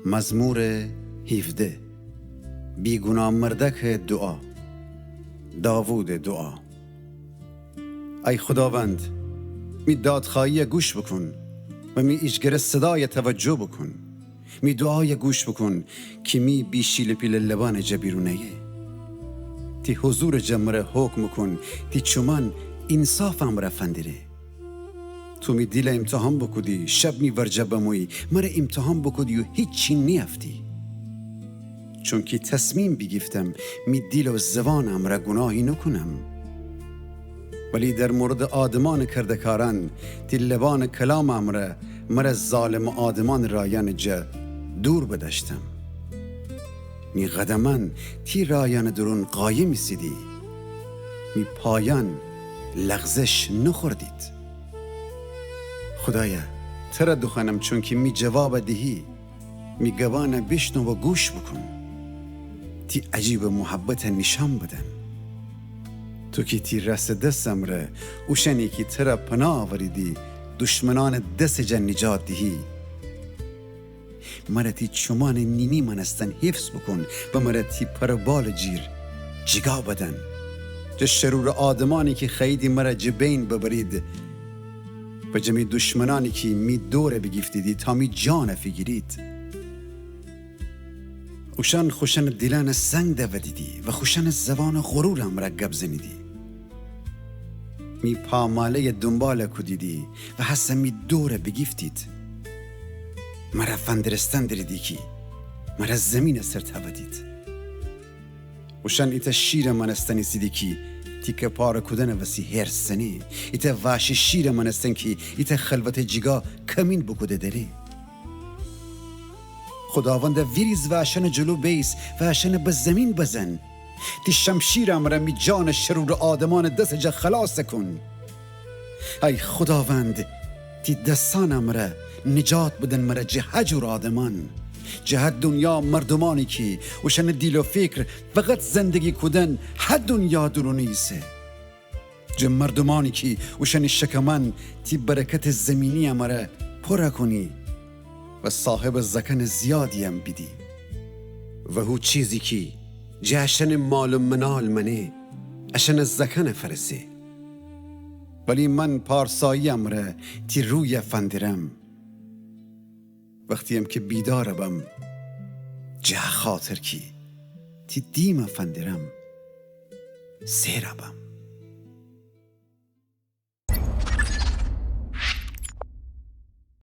مزمور 17. بیگناه مردک دعا. داوود دعا. ای خداوند، می دادخواهی گوش بکن و می ایجگر صدای توجه بکن. می دعای گوش بکن که می بیشیل پیل لبان جبیرونه تی حضور جمره حکم کن تی چومان انصافم را فندره. تو می دیل امتحان بکودی شب می ورجه بموی مرا امتحان بکودی و هیچی نیفتی. چون که تصمیم بگیفتم می دیل و زبانم را گناهی نکنم، ولی در مورد آدمان کردکاران تی لبان کلامم را مرا ظالم آدمان رایان جا دور بداشتم. می قدمان تی رایان درون قایم سیدی، می پایان لغزش نخوردید. خدایا ترا دخانم چون که می جواب دهی، می گوانه بشنو و گوش بکن تی عجیب محبت نشان بدن. تو که تی رس دستم را اوشنی که ترا پناه آوریدی دشمنان دست جن نجات دهی. مرا تی چمان نینی منستن حفظ بکن و مرا تی پر بال جیر جگا بدن. جه شرور آدمانی که خیدی مرا جبین ببرید و جمی دشمنانی که می دور بگیفتیدی تا می جان فگیرید. اوشان خوشن دیلان سنگ دودیدی و خوشن زبان غرورم را گب زنیدی. می پاماله دنبال کدیدی و حس می دور بگیفتید. مرا فندرستن دریدی کی مرا زمین سر تودید. اوشان ایتا شیر منستنی سیدی کی تیکه پار کدن وسی هرسنی. ایتا واشی شیر منستن کی ایتا خلوت جگا کمین بکده داری. خداوند ویریز واشن جلو بیس واشن به زمین بزن تی شمشیرم را می جان شرور آدمان دست جا خلاص کن. ای خداوند تی دستانم را نجات بدن مرا جه هجور آدمان، جه دنیا مردمانی که وشن دیل و فکر فقط زندگی کدن هر دنیا درونیسه. جه مردمانی که وشن شکمان تی برکت زمینی مرا پره کنی و صاحب زکن زیادیم بیدی. و هو چیزی که جهشن مال و منال منه اشن زکن فرسه، ولی من پارساییم را تی روی فندرم. وقتیم که بیدار بم جه خاطر کی تی دیم فندرم سیرابم.